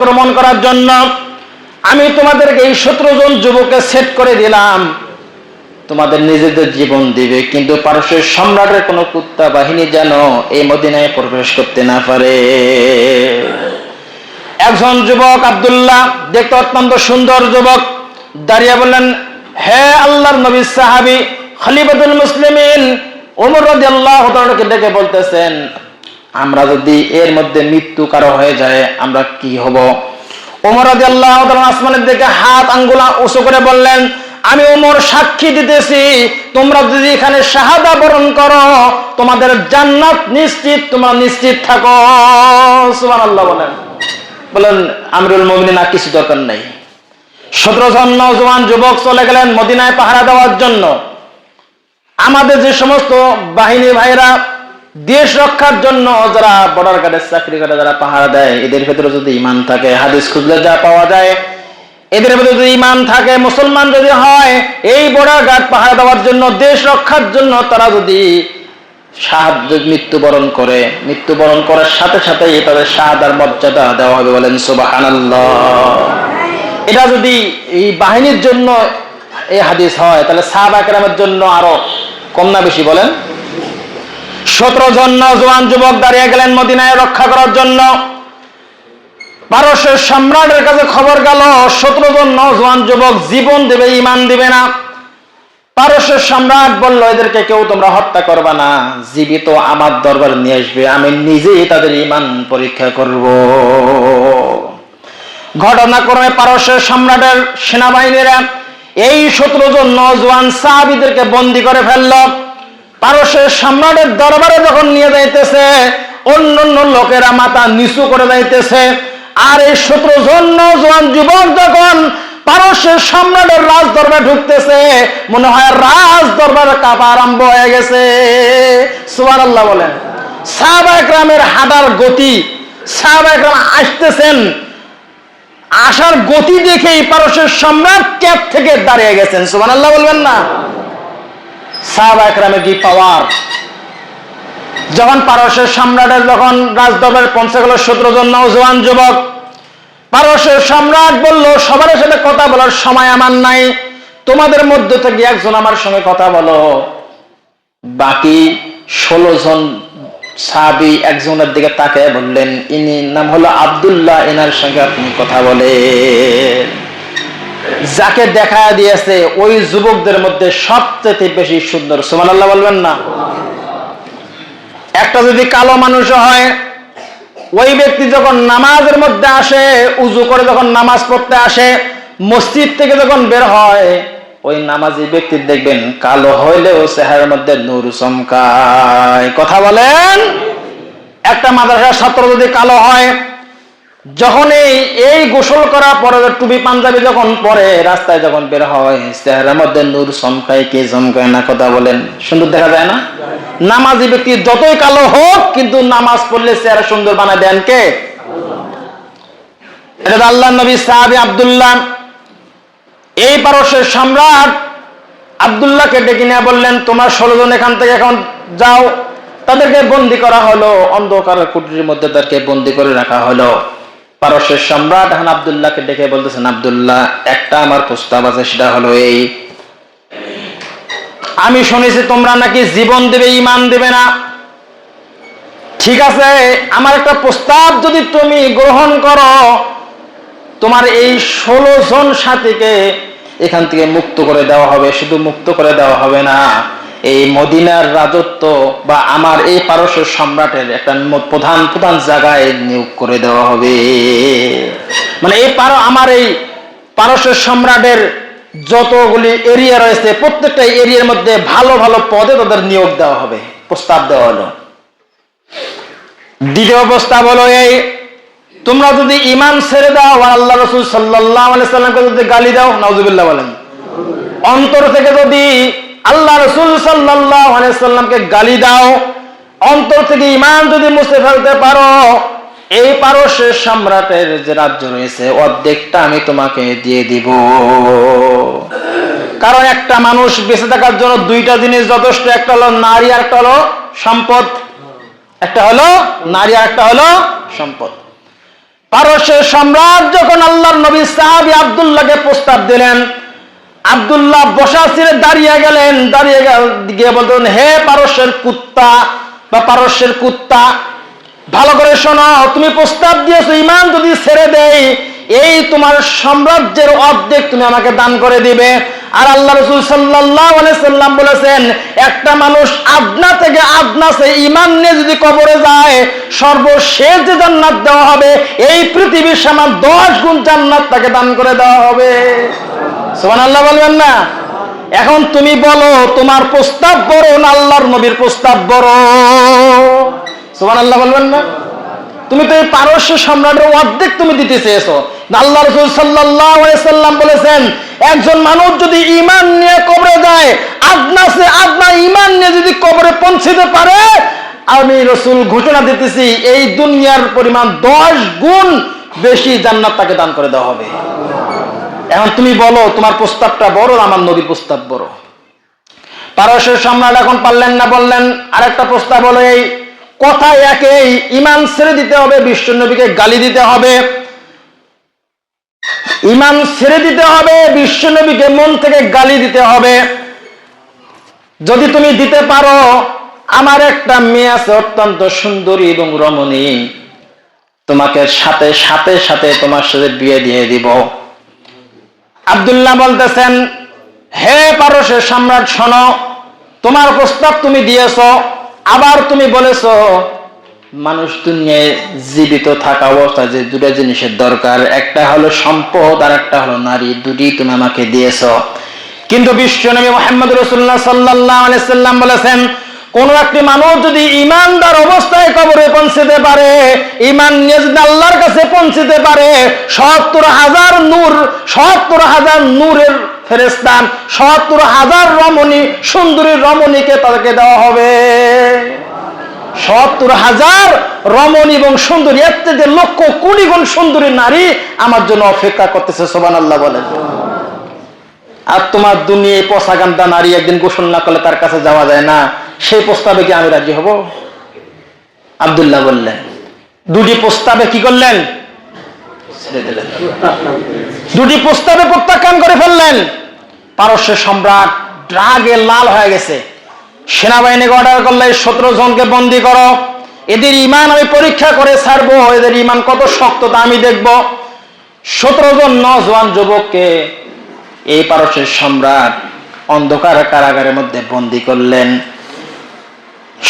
আক্রমণ করার জন্য আমি তোমাদেরকে এই 17 জন যুবককে সেট করে দিলাম। তোমাদের নিজেদের জীবন দিবে, কিন্তু পারস্যের সম্রাটের কোনো কুত্তা বাহিনী যেন এই মদিনায় প্রবেশ করতে না পারে। একজন যুবক আব্দুল্লাহ, দেখতে অত্যন্ত সুন্দর যুবক, দাঁড়িয়ে বললেন, হে আল্লাহর নবী সাহাবী খলিফাতুল মুসলিমিন ওমর রাদিয়াল্লাহু তাআলাকে ডেকে বলতেছেন, আমরা যদি এর মধ্যে মৃত্যু কারো হয়ে যায় আমরা কি হব? ওমর রাদিয়াল্লাহু তাআলা আসমানের দিকে হাত আঙ্গুল উঁচু করে বললেন, আমি ওমর সাক্ষী দিতেছি, তোমরা যদি এখানে শাহাদা বরণ করো তোমাদের জান্নাত নিশ্চিত, তোমরা নিশ্চিত থাকো। সুবহানাল্লাহ বলেন। বলেন আমিরুল মুমিনিন, আর কিছু দরকার নাই। 17 জন নওজোয়ান যুবক চলে গেলেন মদিনায় পাহারা দেওয়ার জন্য। আমাদের যে সমস্ত বাহিনী ভাইরা দেশ রক্ষার জন্য যারা বর্ডার গার্ডের চাকরি করে যারা পাহারা দেয়, এদের ভেতরে যদি ঈমান থাকে, হাদিস খুঁজলে যা পাওয়া যায়, এদের ভেতরে যদি ঈমান থাকে, মুসলমান যদি হয়, এই বর্ডার গার্ড পাহারা দেওয়ার জন্য, দেশ রক্ষার জন্য তারা যদি মৃত্যুবরণ করে, মৃত্যুবরণ করার সাথে সাথে তাদের শাহাদার মর্যাদা দেওয়া হবে। বলেন সুবহানাল্লাহ। এটা যদি এই বাহিনীর জন্য এই হাদিস হয়, তাহলে সাহাবা কেরামের জন্য আরো কম না বেশি? বলেন। 17 জন নওজোয়ান যুবক দাঁড়িয়ে গেলেন মদিনায় রক্ষা করার জন্য। পারস্যের সম্রাটের কাছে খবর গেল 17 জন নওজোয়ান যুবক জীবন দেবে, ঈমান দিবে না। পারস্যের সম্রাট বলল, এদেরকে কেউ তোমরা হত্যা করবে না, জীবিত আমার দরবারে নিয়ে আসবে, আমি নিজেই তাদের ঈমান পরীক্ষা করব। ঘটনাক্রমে পারস্যের সম্রাটের সেনাবাহিনীরা এই 17 জন নওজোয়ান সাহাবীদেরকে বন্দী করে ফেলল। পারস্যের সম্রাটের দরবারে যখন নিয়ে যাইতেছে, অন্যান্য লোকেরা মাথা নিচু করে যাইতেছে, আর এই 17 জন নওজোয়ান যুবক যখন পারস্যের সম্রাটের রাজ দরবারে ঢুকতেছে, মনে হয় রাজ দরবারে কাঁপা আরম্ভ হয়ে গেছে। সুবহানাল্লাহ বলেন। সাহাবায়ে কেরামের হাঁটার গতি, সাহাবায়ে কেরাম আসতেছেন, আসার গতি দেখেই পারস্যের সম্রাট ক্যাপ থেকে দাঁড়িয়ে গেছেন। সুবহানাল্লাহ বলবেন না? সাহাবায়ে কেরামের কি পাওয়ার! যখন পারস্যের সম্রাটের যখন রাজদরবারে পৌঁছে গেল 17 জন নওজোয়ান যুবক, পারস্যের সম্রাট বলল, সবার সাথে কথা বলার সময় আমার নাই, তোমাদের মধ্য থেকে একজন আমার সঙ্গে কথা বলো। বাকি 16 জন সাহাবী একজনের দিকে তাকিয়ে বললেন, ইনি নাম হলো আব্দুল্লাহ, এনার সঙ্গে আপনি কথা বলেন। যাকে দেখা দিয়েছে ওই যুবকদের মধ্যে সবচেয়ে বেশি সুন্দর। সুবহানাল্লাহ বলবেন না? একটা যদি কালো মানুষ হয়, ওই ব্যক্তি যখন নামাজের মধ্যে আসে, উজু করে যখন নামাজ পড়তে আসে, মসজিদ থেকে যখন বের হয়, ওই নামাজি ব্যক্তি দেখবেন কালো হইলেও চেহারার মধ্যে নূর চমকায়। কথা বলেন। একটা মাদ্রাসার ছাত্র যদি কালো হয়, যখন এই গোসল করার পরে টুপি পাঞ্জাবি যখন পরে রাস্তায় যখন বের হয়, চেহারার মধ্যে নূর চমকায় কি চমকায় না? কথা বলেন। সুন্দর দেখা যায় না? নামাজি ব্যক্তি যতই কালো হোক, কিন্তু নামাজ পড়লে চেহারা সুন্দর বানায় দেন কে? এটা আল্লাহর নবী সাহাবী আব্দুল্লাহ। এই পারস্যের সম্রাট আব্দুল্লাহকে ডেকে নিয়ে বললেন, তোমরা 16 জন এখান থেকে এখন যাও। তাদেরকে বন্দী করা হলো, অন্ধকার কুটিরের মধ্যে তাদেরকে বন্দী করে রাখা হলো। পারস্যের সম্রাট এখন আব্দুল্লাহকে ডেকে বলতেছেন, আব্দুল্লাহ, একটা আমার প্রস্তাব আছে, সেটা হলো এই, আমি শুনেছি তোমরা নাকি জীবন দেবে, ঈমান দেবে না। ঠিক আছে, আমার একটা প্রস্তাব যদি তুমি গ্রহণ করো, তোমার এই 16 জন সাথীকে এখান থেকে মুক্ত করে দেওয়া হবে। শুধু মুক্ত করে দেওয়া হবে না, এই মদিনার রাজত্ব বা আমার এই পারস্য সম্রাটের একটা প্রধান প্রধান জায়গায় নিয়োগ করে দেওয়া হবে। মানে আমার এই পারস্য সম্রাটের যতগুলি এরিয়া রয়েছে, প্রত্যেকটা এরিয়ার মধ্যে ভালো ভালো পদে তাদের নিয়োগ দেওয়া হবে। প্রস্তাব দেওয়া হলো। দ্বিতীয় প্রস্তাব হলো এই, তোমরা যদি ঈমান ছেড়ে দাও আর আল্লাহ রাসূল সাল্লাল্লাহু আলাইহি সাল্লামকে যদি গালি দাও, নাউযুবিল্লাহ বলেন, অন্তর থেকে যদি আল্লাহ রাসূল সাল্লাল্লাহু আলাইহি সাল্লামকে গালি দাও, অন্তর থেকে ঈমান যদি মুছে ফেলতে পারো, এই পারস্যের সম্রাটের যে রাজ্য রয়েছে অর্ধেকটা আমি তোমাকে দিয়ে দিব। কারণ একটা মানুষ বেঁচে থাকার জন্য দুইটা জিনিস যথেষ্ট, একটা হলো নারী আর একটা হলো সম্পদ। একটা হলো নারী আর একটা হলো সম্পদ। পারস্যের সম্রাট যখন আল্লাহর নবী সাহাবী আব্দুল্লাহকে প্রস্তাব দিলেন, আব্দুল্লাহ বসা ছিলেন, দাঁড়িয়ে গিয়ে বলতেন, হে পারস্যের কুত্তা বা পারস্যের কুত্তা, ভালো করে শোনো, তুমি প্রস্তাব দিয়েছো ঈমান যদি ছেড়ে দেই এই তোমার সাম্রাজ্যের অর্ধেক তুমি আমাকে দান করে দিবে। আর আল্লাহ রাসূল সাল্লাল্লাহু আলাইহি সাল্লাম বলেছেন, একটা মানুষ আদনা থেকে আদনাসে ঈমান নিয়ে যদি কবরে যায় সর্বশেষ যে জান্নাত দেওয়া হবে এই পৃথিবীর সমান 10 গুণ জান্নাত তাকে দান করে দেওয়া হবে। সুবহানাল্লাহ বলবেন না? এখন তুমি বলো তোমার প্রস্তাব বড় না আল্লাহর নবীর প্রস্তাব বড়? সুবহানাল্লাহ বলবেন না? তুমি তো এই পারস্য সম্রাটের অর্ধেক তুমি দিতে চেয়েছো। আল্লাহ রাসূল সাল্লাল্লাহু আলাইহি সাল্লাম বলেছেন, একজন মানুষ যদি ঈমান নিয়ে কবরে যায় আদনাসে আদনা ঈমান নিয়ে যদি কবরে পৌঁছতে পারে আমি রাসূল ঘোষণা দিতেছি এই দুনিয়ার পরিমাণ 10 গুণ বেশি জান্নাত তাকে দান করে দেওয়া হবে। এখন তুমি বলো তোমার প্রস্তাবটা বড় না আমার নবীর প্রস্তাব বড়? পারস্যের সম্রাট এখন পারলেন না, বললেন আরেকটা প্রস্তাব হলো এই কথা একই, ঈমান ছেড়ে দিতে হবে, বিশ্ব নবীকে গালি দিতে হবে, ঈমান ছেড়ে দিতে হবে, বিশ্ব নবীকে মন থেকে গালি দিতে হবে। যদি তুমি দিতে পারো আমার একটা মেয়ে আছে অত্যন্ত সুন্দরী এবং রমণী, তোমাকে সাথে সাথে সাথে তোমার সাথে বিয়ে দিয়ে দিব। আব্দুল্লাহ বলতেছেন, হে পারস্যের সম্রাট শোনো, তোমার প্রস্তাব তুমি দিয়েছো, আবার তুমি বলেছো মানুষ দুনিয়ায় জীবিত থাকা অবস্থায় যে দুটো জিনিসের দরকার, একটা হলো সম্পদ আর একটা হলো নারী, দুটি তুমি আমাকে দিয়েছো। কিন্তু বিশ্বনবী মুহাম্মদ রাসূলুল্লাহ সাল্লাল্লাহু আলাইহি সাল্লাম বলেছেন, কোন একটি মানুষ যদি ঈমানদার অবস্থায় কবরে পৌঁছতে পারে, ঈমান নিয়ে যদি আল্লাহর কাছে পৌঁছতে পারে ৭০,০০০ নূর, ৭০,০০০ নূরের ফেরেশতা, ৭০,০০০ রমণী, সুন্দরী রমণীকে তাকে দেওয়া হবে। ৭০,০০০ রমণী এবং সুন্দরী, এর থেকে লক্ষ কোটি গুণ সুন্দরী নারী আমার জন্য অপেক্ষা করতেছে। সুবহানাল্লাহ বলেন। আর তোমার দুনিয়ায় পছাগান্দা নারী একদিন গোসল না করলে তার কাছে যাওয়া যায় না, সেই প্রস্তাবে কি আমি রাজি হব? আব্দুল্লাহ বললেন, দুটি প্রস্তাবে কি করলেন? ছেড়ে দিলেন। দুটি প্রস্তাবে প্রত্যাখ্যান করে ফেললেন। পারস্যের সম্রাট রাগে লাল হয়ে গেছে, সেনাবাহিনীকে অর্ডার করলে 17 জনকে বন্দী করো, এদের ঈমান আমি পরীক্ষা করে ছাড়বো, এদের ঈমান কত শক্ত তা আমি দেখব। 17 জন নওজোয়ান যুবককে এই পারস্যের সম্রাট অন্ধকার কারাগারের মধ্যে বন্দী করলেন।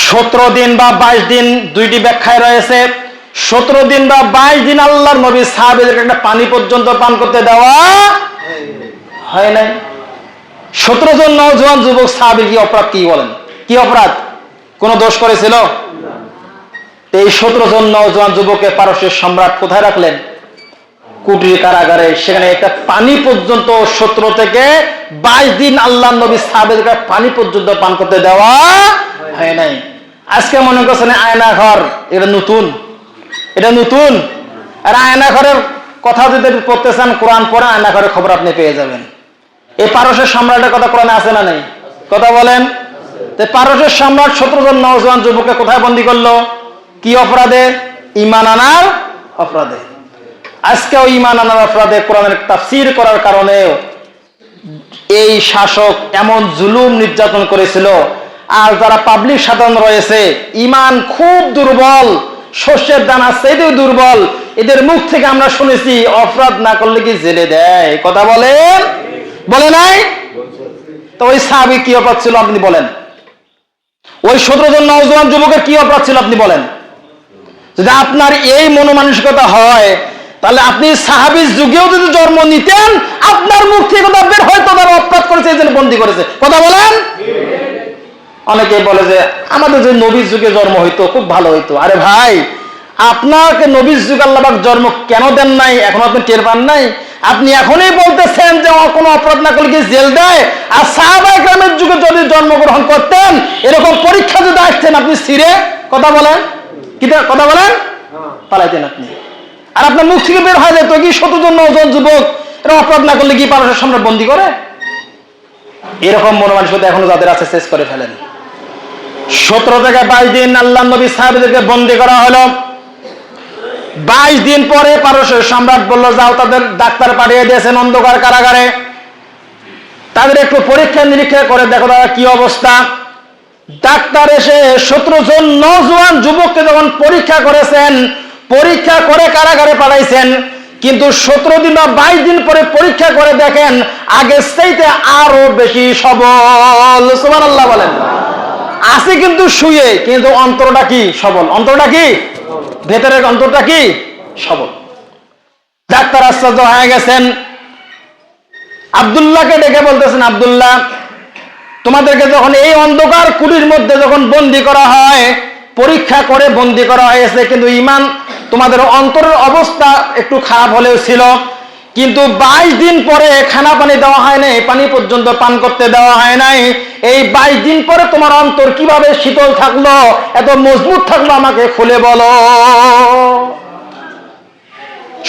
17 দিন বা 22 দিন, দুইটি ব্যাখ্যায় রয়েছে। 17 দিন বা 22 দিন আল্লাহর নবী সাহাবীদেরকে একটা পানি পর্যন্ত পান করতে দেওয়া হয় নাই। 17 জন নওজোয়ান যুবক সাহাবী কি অপরাধ, কি বলেন, কি অপরাধ, কোন দোষ করেছিল? এই 17 জন নওজোয়ান যুবককে পারস্যের সম্রাট কোথায় রাখলেন? কুটির কারাগারে। সেখানে একটা পানি পর্যন্ত 17 থেকে 22 দিন আল্লাহর নবী সাহাবীদেরকে পানি পর্যন্ত পান করতে দেওয়া হয় নাই। আজকে মনে করছেন আয়না ঘর, এটা নতুন, এটা নতুন। আর আয়না ঘরের কথা যদি পড়তে চান কোরআন পড়ে আয়না ঘরের খবর আপনি পেয়ে যাবেন। এই পারস্যের সম্রাটের কথা কোরআনে আছে না নেই? কথা বলেন। পারস্যের সম্রাট 17 জন নওজোয়ান যুবককে কোথায় বন্দী করলো? কি অপরাধে? ঈমান আনার অপরাধে। আজকেও ঈমান আনার অপরাধে কোরআনের তাফসীর করার কারণে এই শাসক এমন জুলুম নির্যাতন করেছিল। আর যারা পাবলিক সাধারণ রয়েছে ঈমান খুব দুর্বল, শস্যের দানা চাইতেও দুর্বল, এদের মুখ থেকে আমরা শুনেছি অপরাধ না করলে কি জেলে দেয়। কথা বলেন, বলে নাই? তো ওই সাহাবী কি অপরাধ ছিল আপনি বলেন? ওই 17 জন নওজোয়ান যুবকের কি অপরাধ ছিল আপনি বলেন? যদি আপনার এই মনোমানসিকতা হয় তাহলে আপনি সাহাবীর যুগেও যদি জন্ম নিতেন আপনার মুখ থেকে কথা বের হয়তো তারা অপরাধ করেছে এই জন্য বন্দী করেছে। কথা বলেন। অনেকে বলে যে আমাদের যে নবীর যুগে জন্ম হইতো খুব ভালো হইতো। আরে ভাই, আপনাকে নবীর যুগ আল্লাহ পাক জন্ম কেন দেন নাই এখন আপনি টের পান নাই? আপনি এখনই বলতেছেন যে কোনো অপরাধ না করলে কি জেল দেয়। আর সাহাবায়ে কেরামের যুগে যদি জন্মগ্রহণ করতেন এরকম পরীক্ষা যদি আসতেন আপনি ছিঁড়ে কথা বলেন, কি কথা বলেন, পালাইতেন আপনি। আর আপনার মুখ থেকে বের হয়ে যেত কি 17 জন নওজোয়ান যুবক এরা অপরাধ না করলে কি পারস্যের সম্রাট বন্দী করে? এরকম মনোমানসিকতা এখনো যাদের আছে শেষ করে ফেলেন। 17 থেকে 22 দিন আল্লাহর নবী সাহাবীদেরকে বন্দী করা হলো। 22 দিন পরে পারস্যের সম্রাট বলল, যাও, তাদের ডাক্তার পাঠিয়ে দিয়েছেন অন্ধকার কারাগারে, তাদের একটু পরীক্ষা নিরীক্ষা করে দেখো তারা কি অবস্থা। ডাক্তার এসে 17 জন নওজোয়ান যুবককে যখন পরীক্ষা করেছেন, পরীক্ষা করে কারাগারে পাঠাইছেন, কিন্তু 17 দিন বা 22 দিন পরে পরীক্ষা করে দেখেন আগের চাইতে আরো বেশি সবল। সুবহানাল্লাহ বলেন। আছে কিন্তু শুয়ে, কিন্তু অন্তরটা কি সবল, অন্তরটা কি ভেতরের অন্তরটা কি সবল। ডাক্তার আশ্চর্য হয়ে গেছেন, আব্দুল্লাহকে ডেকে বলতেছেন, আব্দুল্লাহ, তোমাদেরকে যখন এই অন্ধকার কুটির মধ্যে যখন বন্দী করা হয়, পরীক্ষা করে বন্দী করা হয়েছে, কিন্তু ঈমান তোমাদের অন্তরের অবস্থা একটু খারাপ হলেও ছিল, কিন্তু 22 দিন পরে খানা পানি দেওয়া হয় নাই, পানি পর্যন্ত পান করতে দেওয়া হয় নাই। এই 22 দিন পরে তোমার অন্তর কিভাবে শীতল থাকলো, এত মজবুত থাকলো, আমাকে খুলে বলো।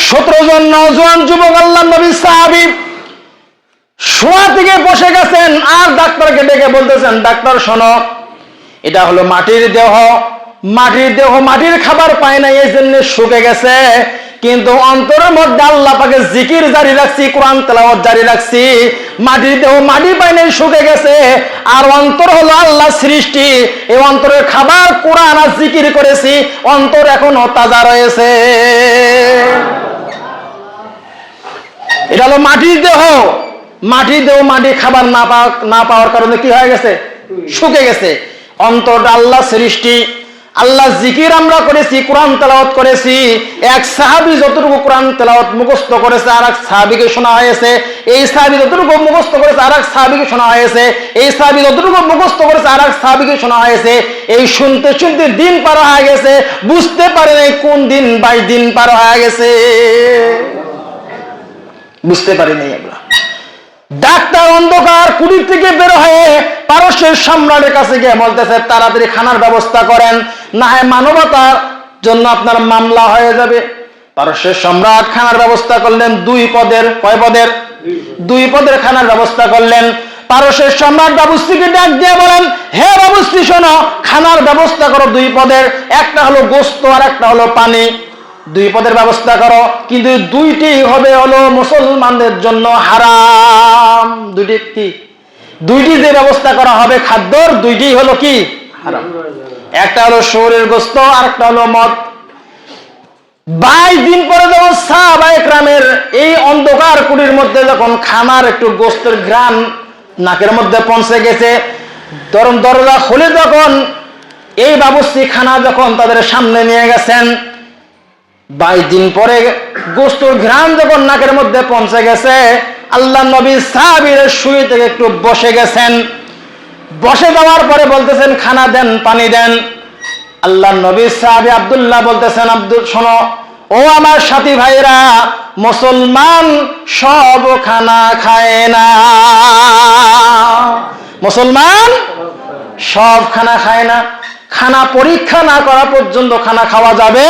17 জন নওজোয়ান যুবক আল্লাহর নবী সাহাবী শোয়া থেকে বসে গেছেন, আর ডাক্তারকে ডেকে বলতেছেন, ডাক্তার শোনো, এটা হলো মাটির দেহ, মাটির দেহ মাটির খাবার পায় না, এই জন্য শুকে গেছে, কিন্তু অন্তরের মধ্যে আল্লাহ পাকের জিকির জারি রাখছি, কোরআন তেলাওয়াত জারি রাখছি। মাটির দেহ মাটি পায় নাই, শুকে গেছে, আর অন্তর হলো আল্লাহ সৃষ্টি, এই অন্তরের খাবার কোরআন আর জিকির করেছি, অন্তর এখনো তাজা রয়েছে। এটা হলো মাটির দেহ, মাটির দেহ মাটি খাবার না পাওয়ার কারণে কি হয়ে গেছে, শুকে গেছে। অন্তরটা আল্লাহ সৃষ্টি, আল্লাহ জিকির আমরা করেছি, কোরআন তেলাওয়াত করেছি। এক সাহাবী যতটুকু কোরআন তেলাওয়াত মুখস্থ করেছে আর এক সাহাবীকে শোনা হয়েছে, এই সাহাবী যতটুকু মুখস্থ করেছে আর এক সাহাবীকে শোনা হয়েছে, এই সাহাবী যতটুকু মুখস্থ করেছে আর এক সাহাবীকে শোনা হয়েছে। এই শুনতে শুনতে দিন পার হয়ে গেছে, বুঝতে পারে নাই কোন দিন 22 দিন পার হয়ে গেছে, বুঝতে পারি নাই আমরা। ডাক্তার অন্ধকার কুটির থেকে বের হয়ে পারস্যের সম্রাটের কাছে গিয়ে বলতেছে, তাড়াতাড়ি খানার ব্যবস্থা করেন, না হয় মানবতার জন্য আপনার মামলা হয়ে যাবে। পারস্যের সম্রাট খানার ব্যবস্থা করলেন 2 পদের, কয় পদের? 2 পদের খানার ব্যবস্থা করলেন। পারস্যের সম্রাট বাবুস্ত্রীকে ডাক দিয়ে বলেন, হে বাবুস্ত্রী শোনো, খানার ব্যবস্থা করো 2 পদের, একটা হলো গোশত আর একটা হলো পানি, 2 পদের ব্যবস্থা করো, কিন্তু 2টি হবে হলো মুসলমানদের জন্য হারাম। 2টি কি? 2টি যে ব্যবস্থা করা হবে খাদ্যর, 2টি হলো কি হারাম। একটা হলো শুয়োরের গোশত আর একটা হলো মদ। 22 দিন পরে যখন সাহাবায়ে কেরামের এই অন্ধকার কুটির মধ্যে যখন খানার একটু গোশতের ঘ্রাণ নাকের মধ্যে পৌঁছে গেছে, দরজা খুলে যখন এই বাবুর্চি খানা যখন তাদের সামনে নিয়ে গেছেন, 22 দিন পরে গোশতের ঘ্রাণ যখন নাকের মধ্যে পৌঁছে গেছে, আল্লাহ নবী সাহাবীরা শুয়ে থেকে একটু বসে গেছেন। বসে যাওয়ার পরে বলতেছেন, খানা দেন, পানি দেন। আল্লাহ নবী সাহাবী আব্দুল্লাহ বলতেছেন, আব্দুল শোনো, ও আমার সাথী ভাইরা, মুসলমান সব খানা খায় না, মুসলমান সব খানা খায় না। খানা পরীক্ষা না করা পর্যন্ত খানা খাওয়া যাবে